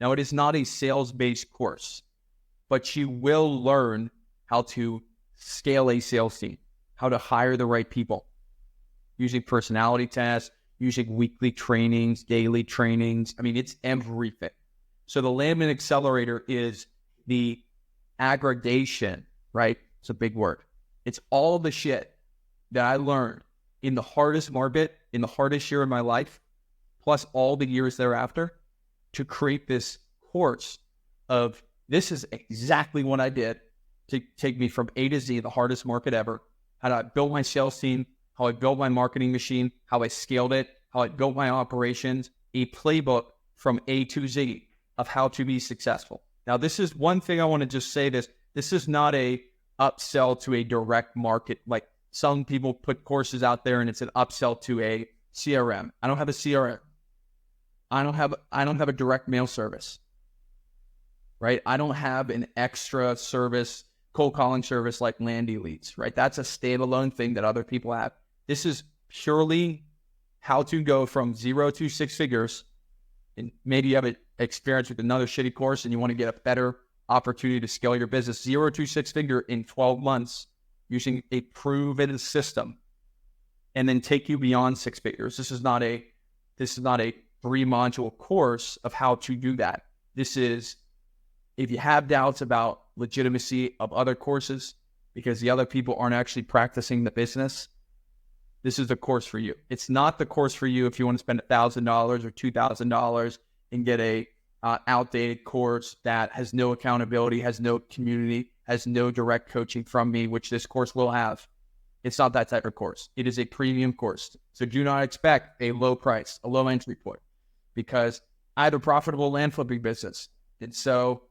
Now, it is not a sales-based course, but you will learn how to scale a sales team, how to hire the right people, using personality tests, using weekly trainings, daily trainings. I mean, it's everything. So the Landman Accelerator is the aggregation, right? It's a big word. It's all the shit that I learned in the hardest market, in the hardest year of my life, plus all the years thereafter, to create this course of this is exactly what I did to take me from A to Z, the hardest market ever, how I built my sales team, how I built my marketing machine, how I scaled it, how I built my operations, a playbook from A to Z of how to be successful. Now, this is one thing I want to just say this. This is not a upsell to a direct market. Like some people put courses out there and it's an upsell to a CRM. I don't have a CRM. I don't have a direct mail service, right? I don't have an extra service, cold calling service like Landy Leads, right? That's a standalone thing that other people have. This is purely how to go from 0 to 6 figures. And maybe you have an experience with another shitty course and you want to get a better opportunity to scale your business 0 to 6 figure in 12 months using a proven system, and then take you beyond 6 figures. This is not a 3-module course of how to do that. This is, if you have doubts about legitimacy of other courses because the other people aren't actually practicing the business, this is the course for you. It's not the course for you if you want to spend $1,000 or $2,000 and get a outdated course that has no accountability, has no community, has no direct coaching from me, which this course will have. It's not that type of course. It is a premium course. So do not expect a low price, a low entry point, because I have a profitable land flipping business. And so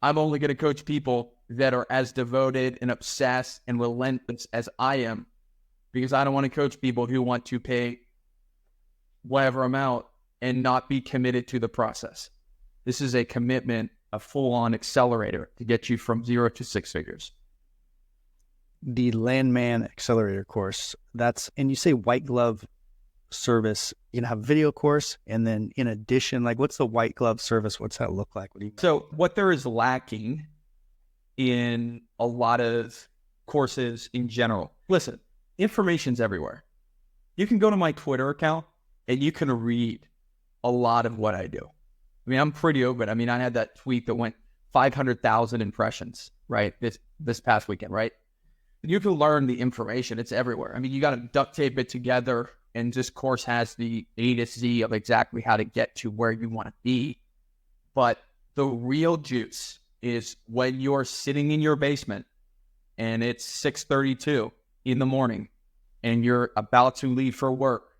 I'm only going to coach people that are as devoted and obsessed and relentless as I am, because I don't want to coach people who want to pay whatever amount and not be committed to the process. This is a commitment, a full-on accelerator to get you from 0 to 6 figures. The Landman Accelerator course, and you say white glove service, you have a video course, and then in addition, like what's the white glove service? What's that look like? So what there is lacking in a lot of courses in general, listen, information's everywhere. You can go to my Twitter account and you can read a lot of what I do. I mean, I'm pretty open. I mean, I had that tweet that went 500,000 impressions, right? This past weekend, right? You can learn the information. It's everywhere. I mean, you got to duct tape it together, and this course has the A to Z of exactly how to get to where you want to be. But the real juice is when you're sitting in your basement and it's 6:32 in the morning and you're about to leave for work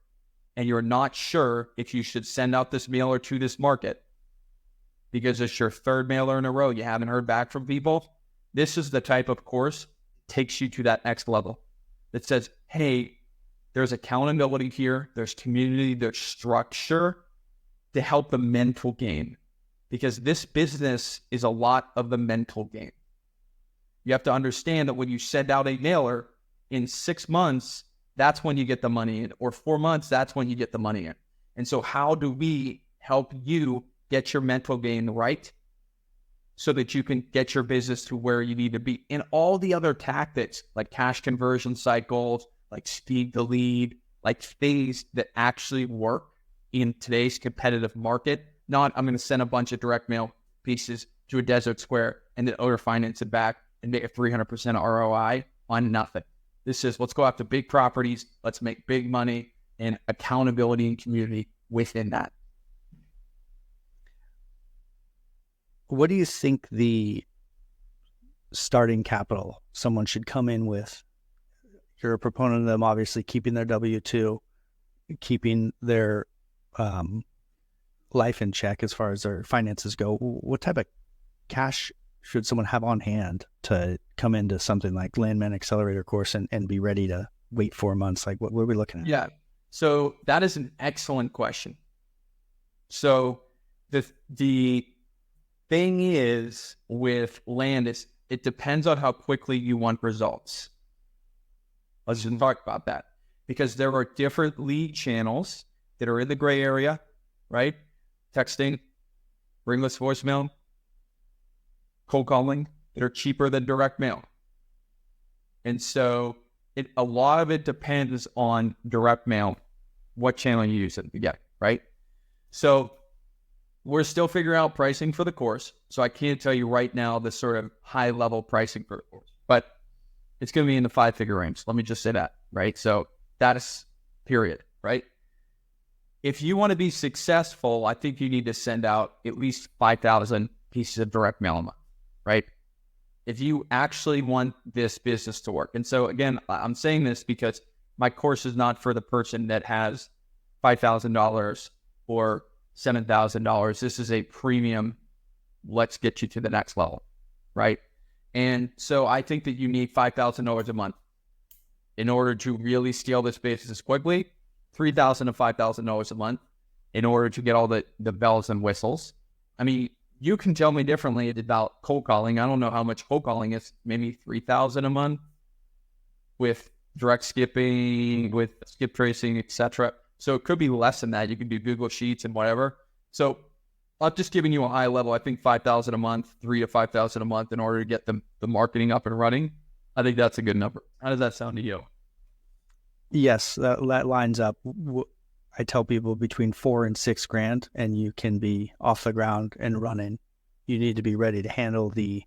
and you're not sure if you should send out this mailer to this market because it's your third mailer in a row, you haven't heard back from people. This is the type of course that takes you to that next level. That says, hey, there's accountability here, there's community, there's structure to help the mental game. Because this business is a lot of the mental game. You have to understand that when you send out a mailer, in 6 months, that's when you get the money in, or 4 months, that's when you get the money in. And so how do we help you get your mental game right so that you can get your business to where you need to be? And all the other tactics like cash conversion cycles, like speed to lead, like things that actually work in today's competitive market. Not, I'm going to send a bunch of direct mail pieces to a desert square and then owner finance it back and make a 300% ROI on nothing. This is, let's go after big properties. Let's make big money and accountability and community within that. What do you think the starting capital someone should come in with? You're a proponent of them, obviously, keeping their W-2, keeping their life in check as far as their finances go. What type of cash should someone have on hand to come into something like Landman Accelerator course and be ready to wait 4 months? Like, what are we looking at? Yeah, so that is an excellent question. So the thing is with land is it depends on how quickly you want results. Let's just talk about that, because there are different lead channels that are in the gray area, right? Texting, ringless voicemail, cold calling that are cheaper than direct mail. And so a lot of it depends on direct mail, what channel you use it to get, right? So we're still figuring out pricing for the course. So I can't tell you right now the sort of high level pricing for the course, but it's going to be in the 5-figure range. Let me just say that, right? So that is period, right? If you want to be successful, I think you need to send out at least 5,000 pieces of direct mail a month, right? If you actually want this business to work. And so again, I'm saying this because my course is not for the person that has $5,000 or $7,000. This is a premium, let's get you to the next level, right? And so I think that you need $5,000 a month in order to really scale this business quickly, $3,000 to $5,000 a month in order to get all the bells and whistles. I mean, you can tell me differently about cold calling. I don't know how much cold calling is, maybe $3,000 a month with direct skipping, with skip tracing, etc. So it could be less than that. You can do Google Sheets and whatever. So I'm just giving you a high level. I think $5,000 a month, $3,000 to $5,000 a month in order to get the marketing up and running. I think that's a good number. How does that sound to you? Yes, that lines up. I tell people between $4,000 and $6,000, and you can be off the ground and running. You need to be ready to handle the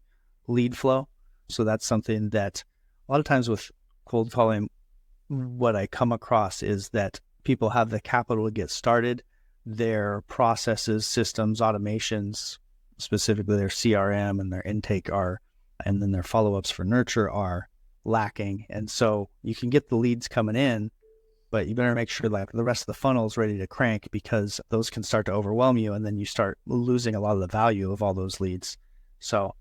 lead flow. So that's something that a lot of times with cold calling, what I come across is that people have the capital to get started. Their processes, systems, automations, specifically their CRM and their intake and then their follow-ups for nurture are lacking. And so you can get the leads coming in, but you better make sure like the rest of the funnel is ready to crank, because those can start to overwhelm you, and then you start losing a lot of the value of all those leads. So,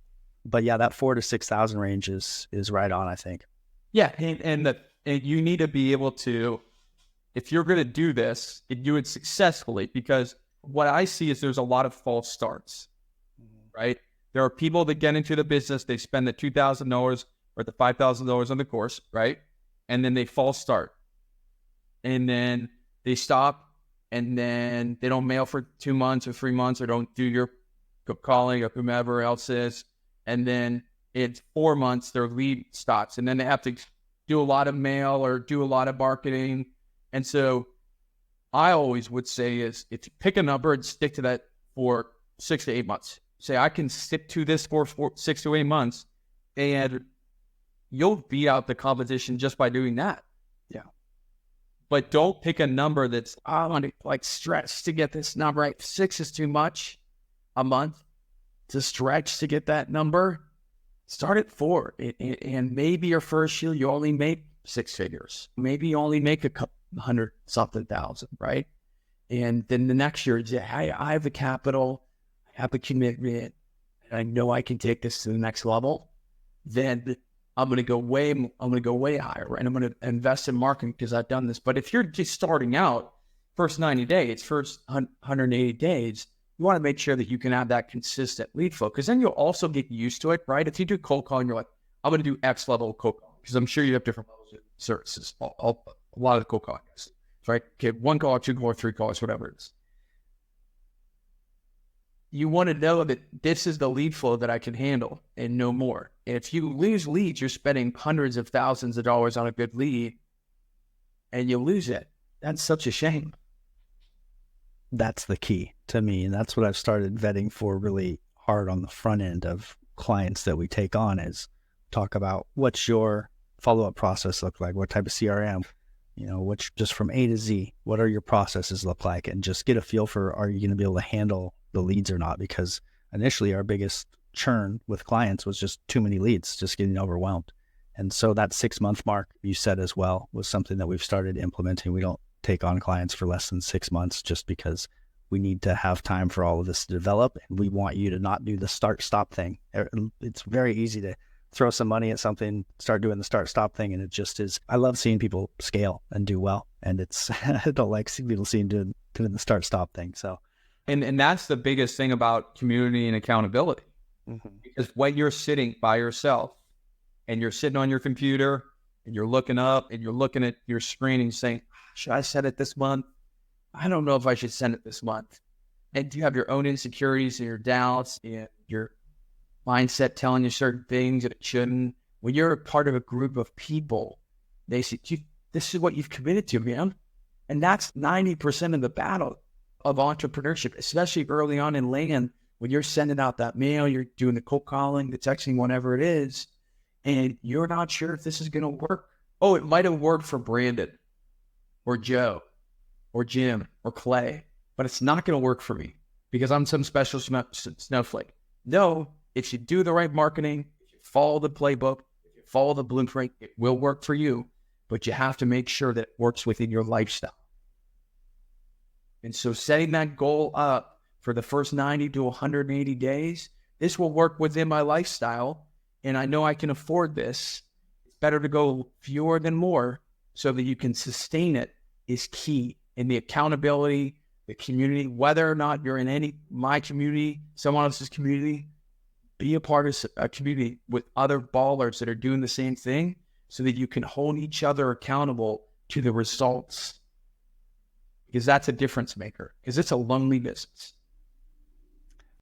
but yeah, that 4,000 to 6,000 range is right on, I think. Yeah, and you need to be able to, if you're going to do this, do it successfully, because what I see is there's a lot of false starts, right? There are people that get into the business, they spend the $2,000 or the $5,000 on the course, right? And then they false start. And then they stop, and then they don't mail for 2 months or 3 months, or don't do your calling or whomever else is. And then it's 4 months, their lead stops. And then they have to do a lot of mail or do a lot of marketing. And so I always would say is, if you pick a number and stick to that for 6 to 8 months, say I can stick to this for 6 to 8 months, and you'll beat out the competition just by doing that. Yeah. But don't pick a number that's, I want to like stretch to get this number. Right? 6 is too much a month to stretch to get that number. Start at 4. And maybe your first year, you only make 6 figures. Maybe you only make a couple hundred something thousand, right? And then the next year, I have the capital, I have the commitment, and I know I can take this to the next level. Then I'm going to go way higher, right? I'm going to invest in marketing because I've done this. But if you're just starting out, first 90 days, first 180 days, you want to make sure that you can have that consistent lead flow, because then you'll also get used to it, right? If you do cold calling, you're like, I'm going to do X level of cold calling, because I'm sure you have different levels of services. A lot of the cold calling, right? Okay, 1 call, 2 calls, 3 calls, whatever it is. You want to know that this is the lead flow that I can handle and no more. And if you lose leads, you're spending hundreds of thousands of dollars on a good lead and you lose it. That's such a shame. That's the key to me. And that's what I've started vetting for really hard on the front end of clients that we take on, is talk about what's your follow-up process look like? What type of CRM? Which, just from A to Z, what are your processes look like? And just get a feel for, are you going to be able to handle the leads or not? Because initially our biggest churn with clients was just too many leads, just getting overwhelmed. And so that 6-month mark you said as well was something that we've started implementing. We don't take on clients for less than 6 months, just because we need to have time for all of this to develop. And we want you to not do the start-stop thing. It's very easy to throw some money at something, start doing the start-stop thing. And it just is, I love seeing people scale and do well. And I don't like seeing people doing the start-stop thing. So, And that's the biggest thing about community and accountability. Mm-hmm. Because when you're sitting by yourself and you're sitting on your computer and you're looking up and you're looking at your screen and saying, should I send it this month? I don't know if I should send it this month. and you have your own insecurities and your doubts and your mindset telling you certain things that it shouldn't. When you're a part of a group of people, they say, this is what you've committed to, man. And that's 90% of the battle of entrepreneurship, especially early on in land, when you're sending out that mail, you're doing the cold calling, the texting, whatever it is, and you're not sure if this is going to work. Oh, it might have worked for Brandon or Joe or Jim or Clay, but it's not going to work for me because I'm some special snowflake. No, if you do the right marketing, if you follow the playbook, if you follow the blueprint, it will work for you, but you have to make sure that it works within your lifestyle. And so setting that goal up for the first 90 to 180 days, this will work within my lifestyle, and I know I can afford this. It's better to go fewer than more so that you can sustain it is key. And the accountability, the community, whether or not you're in my community, someone else's community, be a part of a community with other ballers that are doing the same thing so that you can hold each other accountable to the results. Because that's a difference maker, because it's a lonely business.